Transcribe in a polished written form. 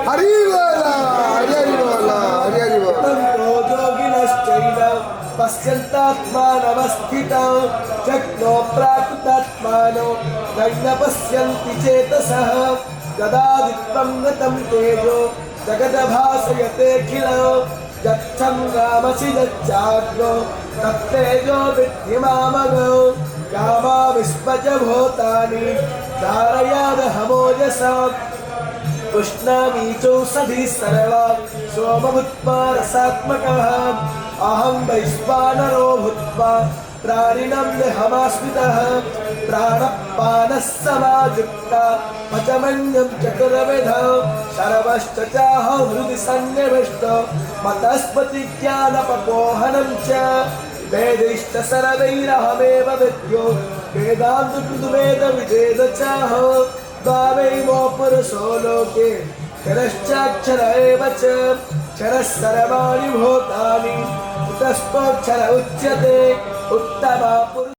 हरि बोला हरि हरि बोला हरि हरि बोला पश्यन्तात्मानवस्थितौ जग्नो प्राकृतात्मानो न पश्यन्ति चेतसः गदादित्वं गतं तेजो जगद्भासयतेऽखिलो यच्छं रामसि यच्चाग्नो तत्तेजो विद्धि मामगौ गामाविश्वच भूतानि धारयादहमोजसा उष्णामीचौषधी सर्वा सोमभूत्वा रसात्मकः अहं वैश्वानरो भूत्वा प्राणिनं देहमाश्रितः प्राणपानः समायुक्ता पचमन्यं चतुर्विधौ सर्वश्च चाहं हृदि सन्निविष्टो मतस्पतिज्ञानपपोहनं च वेदैश्च सर्वैरहमेव विद्यो वेदान्तकृद्वेदविदेद चाहो द्वावैमो पुरुषो लोके क्षरश्चाक्षर एव च क्षरः सर्वाणि भूतानि कुतस्तोऽक्षर उच्यते उत्तमा पुरुष।